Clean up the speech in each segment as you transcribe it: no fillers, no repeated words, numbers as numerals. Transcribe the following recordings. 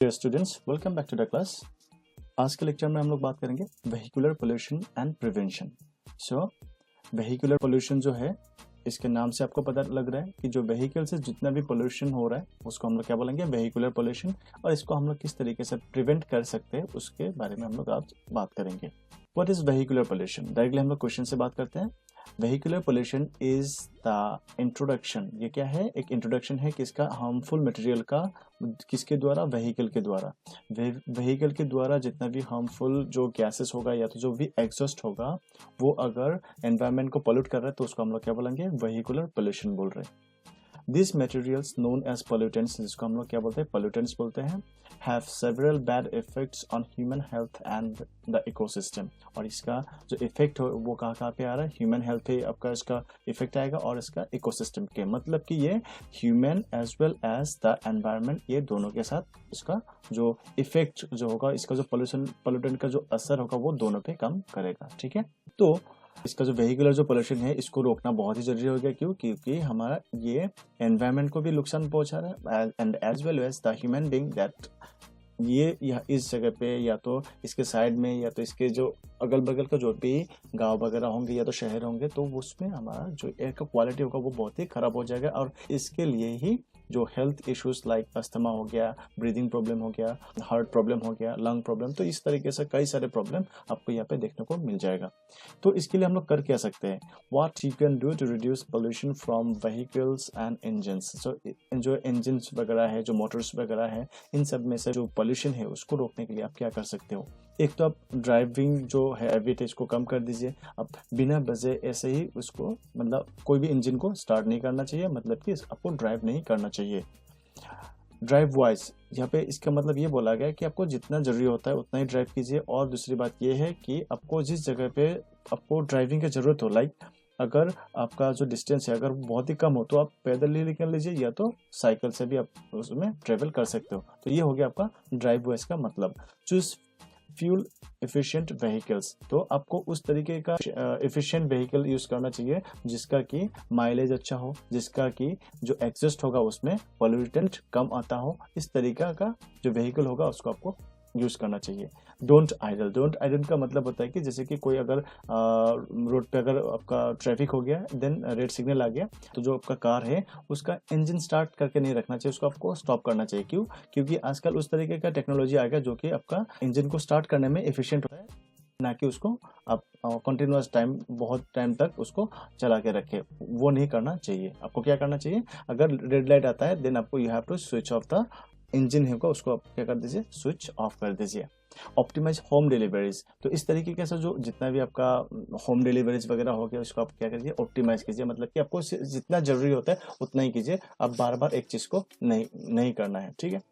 Dear students, welcome back to the class. आज के lecture में हम लोग बात करेंगे vehicular pollution and prevention. So vehicular pollution जो है, इसके नाम से आपको पता लग रहा है कि जो व्हीकल से जितना भी पोल्यूशन हो रहा है उसको हम लोग क्या बोलेंगे, वेहिकुलर पोल्यूशन। और इसको हम लोग किस तरीके से प्रिवेंट कर सकते हैं उसके बारे में हम लोग आज बात करेंगे। What is vehicular pollution? Directly हम लोग क्वेश्चन से बात करते हैं। Vehicular pollution is the introduction, ये क्या है? एक इंट्रोडक्शन है किसका? हार्मफुल मटेरियल का। किसके द्वारा? व्हीकल के द्वारा। व्हीकल के द्वारा जितना भी हार्मफुल जो गैसेस होगा या तो जो भी एग्जॉस्ट होगा वो अगर एनवायरनमेंट को पोल्यूट कर रहा है तो उसको हम लोग क्या बोलेंगे? वेहिकुलर पोल्यूशन बोल रहे हैं। These materials known as pollutants, जिसको हम लोग क्या बोलते हैं? pollutants बोलते हैं, have several bad effects on human health and the ecosystem। और इसका जो इफेक्ट हो वो कहाँ पे आ रहा है? ह्यूमन हेल्थ पे आपका इसका इफेक्ट आएगा और इसका इकोसिस्टम के, मतलब कि ये human as well as the environment, ये दोनों के साथ इसका जो इफेक्ट जो होगा, इसका जो पोल्यूटेंट का जो असर होगा वो दोनों पे काम करेगा। ठीक है, तो इसका जो वेहिकुलर जो पोल्यूशन है इसको रोकना बहुत ही जरूरी हो गया। क्यों? क्योंकि हमारा ये एनवायरनमेंट को भी नुकसान पहुंचा रहा है and as well as the human being that ये इस जगह पे या तो इसके साइड में या तो इसके जो अगल बगल का जो भी गांव वगैरह होंगे या तो शहर होंगे तो उसमें हमारा जो एयर का क्वालिटी होगा वो बहुत ही खराब हो जाएगा। और इसके लिए ही जो हेल्थ इश्यूज लाइक अस्थमा हो गया, ब्रीदिंग प्रॉब्लम हो गया, हार्ट प्रॉब्लम हो गया, लंग प्रॉब्लम, तो इस तरीके से कई सारे प्रॉब्लम आपको यहाँ पे देखने को मिल जाएगा। तो इसके लिए हम लोग कर क्या सकते हैं? What you can do to reduce pollution from vehicles and engines. So जो इंजन वगैरह है, जो मोटर्स वगैरह है, इन सब में से जो पोल्यूशन है उसको रोकने के लिए आप क्या कर सकते हो? एक तो आप ड्राइविंग जो है हैबिट इसको कम कर दीजिए। आप बिना वजह ऐसे ही उसको, मतलब कोई भी इंजन को स्टार्ट नहीं करना चाहिए, मतलब कि आपको ड्राइव नहीं करना चाहिए। ड्राइव वाइज, यहाँ पे इसका मतलब ये बोला गया कि आपको जितना जरूरी होता है उतना ही ड्राइव कीजिए। और दूसरी बात ये है कि आपको जिस जगह पे आपको ड्राइविंग की जरूरत हो, लाइक अगर आपका जो डिस्टेंस है अगर बहुत ही कम हो तो आप पैदल ही निकल लीजिए या तो साइकिल से भी आप उसमें ट्रेवल कर सकते हो। तो ये हो गया आपका ड्राइव वाइज का मतलब। चूज फ्यूल एफिशिएंट व्हीकल्स, तो आपको उस तरीके का एफिशिएंट व्हीकल यूज करना चाहिए जिसका कि माइलेज अच्छा हो, जिसका कि जो एग्जॉस्ट होगा उसमें पोल्यूटेंट कम आता हो। इस तरीका का जो व्हीकल होगा उसको आपको यूज करना चाहिए। डोंट आइडल, डोंट आइडल का मतलब होता है कि जैसे कि कोई अगर रोड पे अगर आपका ट्रैफिक हो गया, देन रेड सिग्नल आ गया, तो जो आपका कार है उसका इंजन स्टार्ट करके नहीं रखना चाहिए, उसको आपको स्टॉप करना चाहिए। क्यों? क्योंकि आजकल उस तरीके का टेक्नोलॉजी आएगा जो कि आपका इंजन को स्टार्ट करने में एफिशिएंट होता है, ना कि उसको आप कंटिन्यूअस टाइम, बहुत टाइम तक उसको चला के रखे। वो नहीं करना चाहिए। आपको क्या करना चाहिए? अगर रेड लाइट आता है देन आपको you have to switch off the engine होगा, उसको आप क्या कर दीजिए? स्विच ऑफ कर दीजिए। ऑप्टिमाइज होम डिलीवरीज, तो इस तरीके से जो जितना भी आपका होम डिलीवरीज वगैरह हो गया उसको आप क्या करिए? ऑप्टिमाइज कीजिए, मतलब कि आपको जितना जरूरी होता है उतना ही कीजिए, आप बार बार एक चीज को नहीं करना है। ठीक है।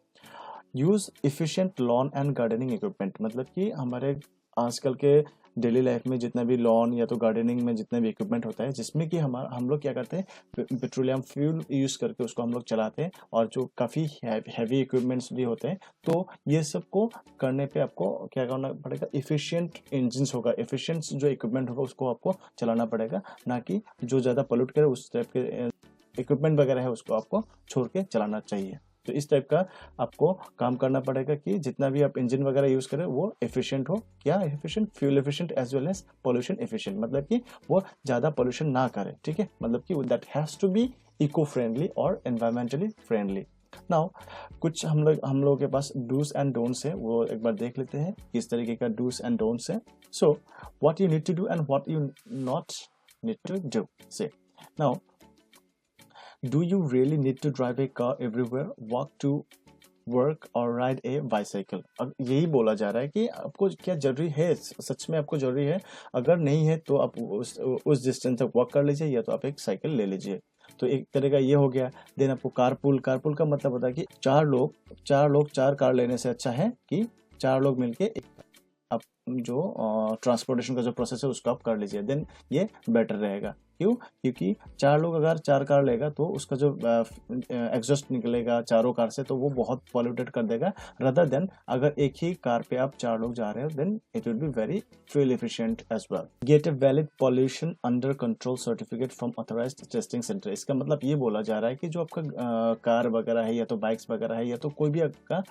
Use efficient lawn and gardening equipment, मतलब कि हमारे आजकल के डेली लाइफ में जितना भी लॉन या तो गार्डनिंग में जितना भी इक्विपमेंट होता है जिसमें कि हम लोग क्या करते हैं? पेट्रोलियम फ्यूल यूज करके उसको हम लोग चलाते हैं, और जो काफी हैवी इक्विपमेंट्स भी होते हैं। तो ये सब को करने पे आपको क्या करना पड़ेगा? इफिशियंट इंजन होगा, इफिशियंट जो इक्विपमेंट होगा उसको आपको चलाना पड़ेगा, ना कि जो ज्यादा पोल्यूट करे उस टाइप के इक्विपमेंट वगैरह है उसको आपको छोड़ के चलाना चाहिए। तो इस टाइप का आपको काम करना पड़ेगा कि जितना भी आप इंजन वगैरह यूज करें वो एफिशिएंट हो। क्या efficient? Fuel efficient as well as pollution efficient, मतलब कि वो ज्यादा पोल्यूशन ना करे। ठीक है, मतलब कि that has to be eco friendly और एनवायरमेंटली फ्रेंडली। नाउ कुछ हम लोगों के पास डूज एंड डोंट्स है, वो एक बार देख लेते हैं किस तरीके का डूज एंड डोंट्स है। So what you need to do and what you not need to do. Say now, do you really need to drive a car everywhere, walk to work or ride a bicycle? अब यही बोला जा रहा है कि आपको क्या जरूरी है, सच में आपको जरूरी है। अगर नहीं है तो आप उस डिस्टेंस तक वॉक कर लीजिए या तो आप एक साइकिल ले लीजिए। तो एक तरह का ये हो गया। देन आपको कारपूल का मतलब होता है कि चार कार लेने से अच्छा है कि चार लोग मिलके आप जो ट्रांसपोर्टेशन का जो प्रोसेस है उसको आप कर लीजिए, देन ये बेटर रहेगा। क्यों? क्योंकि 4 लोग अगर 4 कार लेगा तो उसका जो एग्जॉस्ट निकलेगा चारों कार से, तो वो बहुत पॉल्यूटेड कर देगा, रदर देन अगर एक ही कार पे आप 4 लोग जा रहे हो, then it will be very fuel efficient as well. Get a valid pollution under control certificate from authorised testing centre. इसका मतलब ये बोला जा रहा है कि जो आपका कार वगैरह है या तो बाइक्स वगैरह है या तो कोई भी आपका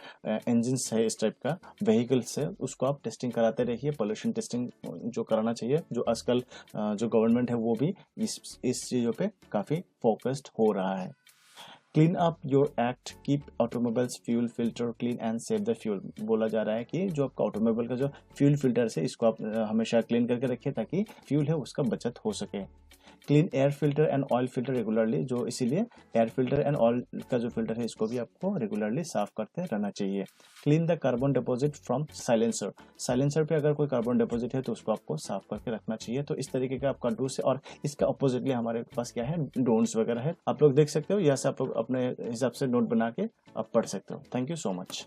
इंजन है इस टाइप का व्हीकल्स है, उसको आप टेस्टिंग कराते रहिए। पॉल्यूशन टेस्टिंग जो कराना चाहिए, जो आजकल जो गवर्नमेंट है वो भी इस चीज़ों पे काफ़ी फोकस्ड हो रहा है। Clean up your act, keep automobiles fuel filter clean and save the fuel. बोला जा रहा है कि जो आपका ऑटोमोबाइल का जो फ्यूल फिल्टर है इसको आप हमेशा क्लीन करके रखिए ताकि फ्यूल है उसका बचत हो सके। Clean air filter and oil filter regularly, जो इसीलिए एयर फिल्टर एंड ऑयल का जो फिल्टर है इसको भी आपको रेगुलरली साफ करते रहना चाहिए। Clean the carbon deposit from silencer. Silencer पे अगर कोई कार्बन डिपॉजिट है तो उसको आपको साफ करके रखना चाहिए। तो इस तरीके का आपका डूस है, और इसका अपोजिटली हमारे पास क्या है, डोंट्स वगैरह है। आप लोग देख सकते हो, यहाँ से आप लोग अपने हिसाब से नोट बना के आप पढ़ सकते हो। Thank you so much.